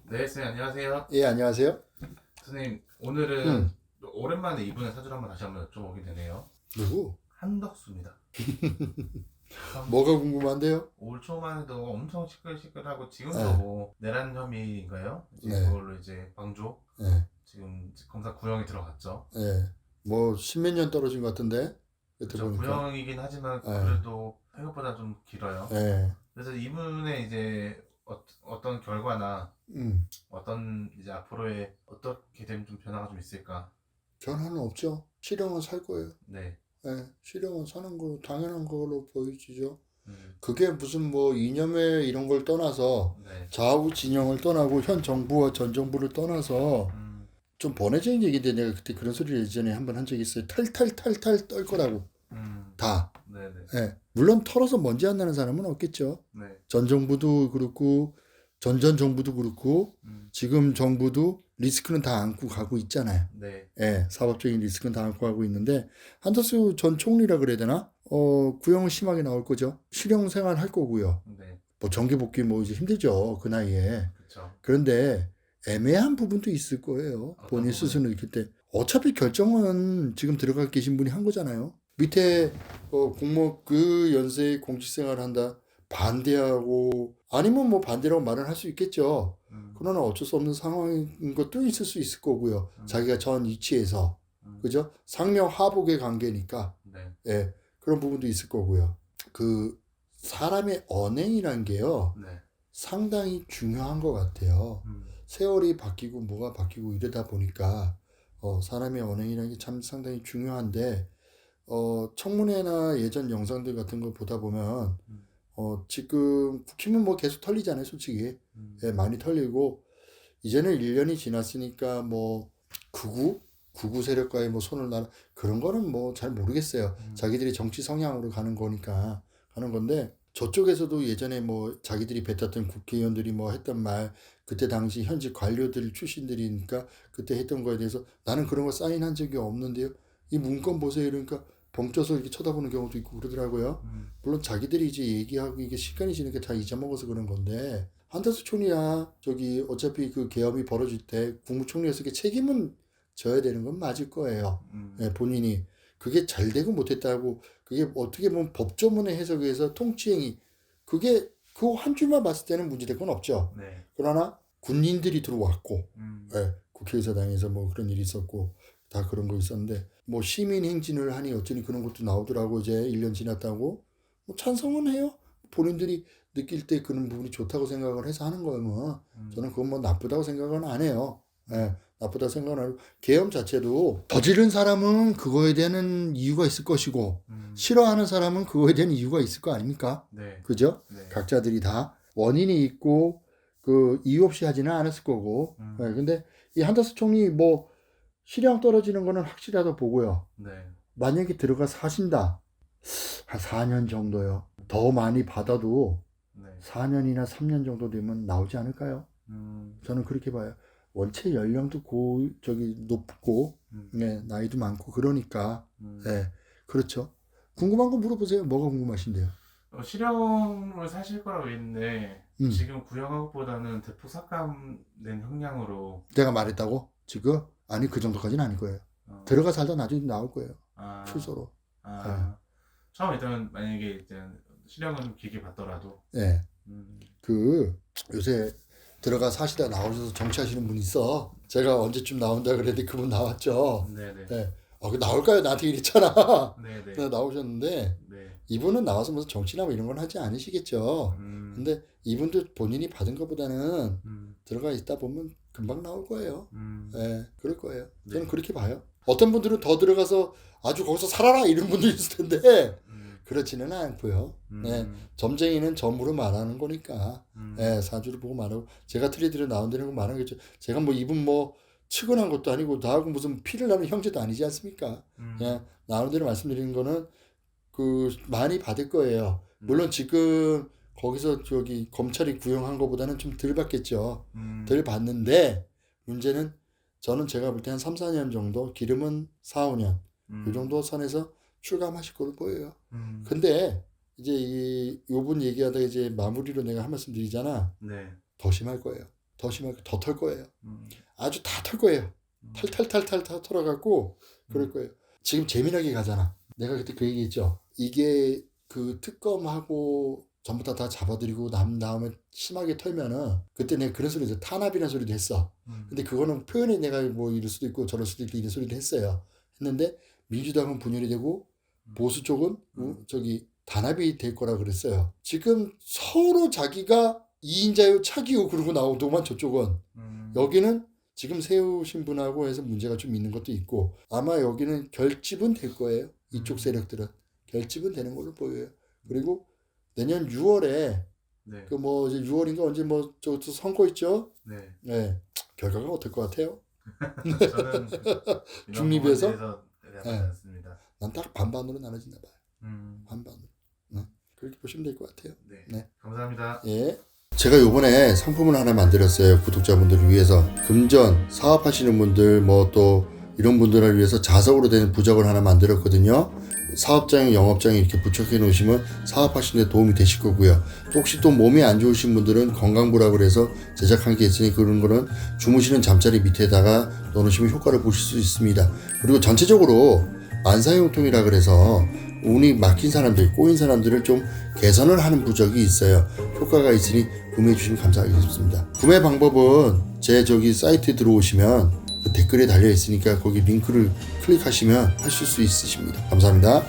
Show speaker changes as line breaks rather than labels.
네, 선생님 안녕하세요.
예, 안녕하세요.
선생님 오늘은
음,
오랜만에 이분의 사주를 한번 다시 한번 여쭤보게 되네요.
누구?
한덕수입니다. 참
뭐가 궁금한데요?
올 초만 해도 엄청 시끌시끌하고 지금도
예,
뭐 내란 혐의인가요? 이제
네,
그걸로 이제 광주
예,
지금 검사 구형이 들어갔죠.
예. 뭐, 십몇 년 떨어진 것 같은데, 그때
그렇죠.
보니까.
구형이긴 하지만
예,
그래도 생각보다 좀 길어요.
예,
그래서 이분의 이제 어떤 결과나
음,
어떤 이제 앞으로의 어떻게 되면 좀 변화가 좀 있을까?
전화는 없죠. 실형은 살 거예요.
네.
예, 실형은 사는 거 당연한 걸로 보이지죠.
음,
그게 무슨 뭐 이념에 이런 걸 떠나서
네.
좌우 진영을 떠나고 현 정부와 전 정부를 떠나서
음,
좀 번외적인 얘기인데 내가 그때 그런 소리를 예전에 한번 한 적이 있어요. 탈탈탈탈 떨 거라고.
음,
다.
네네.
예. 물론 털어서 먼지 안 나는 사람은 없겠죠.
네.
전 정부도 그렇고 전전 정부도 그렇고
음,
지금 정부도 리스크는 다 안고 가고 있잖아요.
네.
예, 사법적인 리스크는 다 안고 가고 있는데 한덕수 전 총리라 그래야 되나? 구형은 심하게 나올 거죠. 실형 생활 할 거고요.
네.
뭐 정기 복귀 뭐 이제 힘들죠. 그 나이에.
그쵸.
그런데 애매한 부분도 있을 거예요.
어떤
본인
부분이?
스스로 느낄 때. 어차피 결정은 지금 들어가 계신 분이 한 거잖아요. 밑에 공무원 그 연세에 공직생활을 한다. 반대하고 아니면 뭐 반대라고 말을 할 수 있겠죠.
음,
그러나 어쩔 수 없는 상황인 것도 있을 수 있을 거고요.
음,
자기가 전 위치에서
음,
그죠? 상명하복의 관계니까
네.
예, 그런 부분도 있을 거고요. 그 사람의 언행이란 게요.
네.
상당히 중요한 것 같아요.
음,
세월이 바뀌고 뭐가 바뀌고 이러다 보니까 사람의 언행이라는 게 참 상당히 중요한데 청문회나 예전 영상들 같은 거 보다 보면
음,
지금 국힘은 뭐 계속 털리잖아요, 솔직히.
음,
예, 많이 털리고 이제는 1년이 지났으니까 뭐 극우 극우 세력과의 뭐 손을 나 그런 거는 뭐 잘 모르겠어요.
음,
자기들이 정치 성향으로 가는 거니까 가는 건데 저쪽에서도 예전에 뭐 자기들이 뱉었던 국회의원들이 뭐 했던 말 그때 당시 현직 관료들 출신들이니까 그때 했던 거에 대해서 나는 그런 거 사인한 적이 없는데요. 이 문건 보세요. 이러니까 벙쪄서 이렇게 쳐다보는 경우도 있고 그러더라고요.
음,
물론 자기들이 이제 얘기하고 이게 시간이 지니까 다 잊어먹어서 그런 건데 한다수 총리야 저기 어차피 그 계엄이 벌어질 때 국무총리에서 그 책임은 져야 되는 건 맞을 거예요.
음,
예, 본인이 그게 잘 되고 못했다고 그게 어떻게 보면 법조문의 해석에서 통치행위 그게 그 한 줄만 봤을 때는 문제될 건 없죠.
네.
그러나 군인들이 들어왔고
음,
예, 국회의사당에서 뭐 그런 일이 있었고 다 그런 거 있었는데 뭐 시민 행진을 하니 어쩌니 그런 것도 나오더라고 이제 1년 지났다고 뭐 찬성은 해요. 본인들이 느낄 때 그런 부분이 좋다고 생각을 해서 하는 거예요. 뭐 저는
음,
그건 뭐 나쁘다고 생각은 안 해요.
음,
예, 나쁘다 생각은 안 하고 계엄 자체도 저지른 사람은 그거에 대한 이유가 있을 것이고
음,
싫어하는 사람은 그거에 대한 이유가 있을 거 아닙니까?
네.
그죠?
네.
각자들이 다 원인이 있고 그 이유 없이 하지는 않았을 거고. 예,
음,
근데 이 한다스 총리 뭐 실형 떨어지는 거는 확실하다 보고요.
네.
만약에 들어가 사신다. 한 4년 정도요. 더 많이 받아도
네.
4년이나 3년 정도 되면 나오지 않을까요?
음,
저는 그렇게 봐요. 원체 연령도 저기 높고,
음,
네, 나이도 많고, 그러니까,
음.
네, 그렇죠. 궁금한 거 물어보세요. 뭐가 궁금하신데요?
실형을 사실 거라고 했는데
음,
지금 구형한 것보다는 대폭 삭감된 형량으로
내가 말했다고? 지금? 아니, 그 정도까지는 아닐 거예요.
어,
들어가 살다 나중에 나올 거예요.
아,
출소로. 네,
아, 처음 일단 만약에 일단 실형은 좀 길게 받더라도
네.
음,
그, 요새 들어가 사시다 나오셔서 정치하시는 분 있어. 제가 언제쯤 나온다 그랬는데 그분 나왔죠.
네네
네. 그 나올까요? 나한테 이랬잖아.
네네
네, 나오셨는데
네
이분은 나와서 무슨 정치나 뭐 이런 건 하지 않으시겠죠.
음,
근데 이분도 본인이 받은 것보다는
음,
들어가 있다 보면 금방 나올 거예요.
음,
네, 그럴 거예요. 저는
네
그렇게 봐요. 어떤 분들은 더 들어가서 아주 거기서 살아라 이런 분도 있을 텐데
음,
그렇지는 않고요. 네,
음,
점쟁이는 점으로 말하는 거니까
음,
네, 사주를 보고 말하고 제가 틀리들어 나온다는 거 말하는 거죠. 제가 뭐 이분 뭐 측은한 것도 아니고 나하고 무슨 피를 나는 형제도 아니지 않습니까?
음,
그냥 나오는 대로 말씀드리는 거는 그 많이 받을 거예요.
네
물론 지금 거기서 저기 검찰이 구형한 것보다는 좀 덜 받겠죠. 덜
음,
받는데 문제는 저는 제가 볼 때 한 3, 4년 정도 기름은 4, 5년 이
음,
정도 선에서 출감하실 걸로 보여요.
음,
근데 이제 이 요분 얘기하다 이제 마무리로 내가 한 말씀 드리잖아.
네
더 심할 거예요. 더 심하게 더 털 거예요.
음.
아주 다 털 거예요. 탈탈탈탈 다 털어갖고 그럴 거예요. 지금 재미나게 가잖아. 내가 그때 그 얘기했죠. 이게 그 특검하고 전부 다 잡아들이고 다음에 심하게 털면은 그때 내가 그런 소리도 탄압이라는 소리도 했어. 근데 그거는 표현이 내가 뭐 이럴 수도 있고 저럴 수도 있고 이런 소리도 했어요. 했는데 민주당은 분열이 되고 보수 쪽은 저기 단합이 될 거라 그랬어요. 지금 서로 자기가 2인자요 차기요 그러고 나오더만 저쪽은. 여기는 지금 세우신 분하고 해서 문제가 좀 있는 것도 있고 아마 여기는 결집은 될 거예요. 이쪽 세력들은 결집은 되는 걸로 보여요. 그리고 내년 6월에
네.
그 뭐 이제 6월인가 언제 뭐 저 선거 있죠?
네.
네. 결과가 어떨 것 같아요?
저는
중립에서?
대답하지 않습니다.
난 딱 반반으로 나눠진다 봐요. 반반으로. 그렇게 보시면 될 것 같아요.
네.
네.
감사합니다.
예. 제가 요번에 상품을 하나 만들었어요. 구독자분들을 위해서. 금전, 사업하시는 분들, 뭐 또 이런 분들을 위해서 자석으로 된 부적을 하나 만들었거든요. 사업장에 영업장에 이렇게 부착해 놓으시면 사업하시는 데 도움이 되실 거고요. 혹시 또 몸이 안 좋으신 분들은 건강부라고 해서 제작한 게 있으니 그런 거는 주무시는 잠자리 밑에다가 넣으시면 효과를 보실 수 있습니다. 그리고 전체적으로 만사형통이라 그래서 운이 막힌 사람들, 꼬인 사람들을 좀 개선을 하는 부적이 있어요. 효과가 있으니 구매해 주시면 감사하겠습니다. 구매 방법은 제 저기 사이트에 들어오시면 그 댓글에 달려 있으니까 거기 링크를 클릭하시면 하실 수 있으십니다. 감사합니다.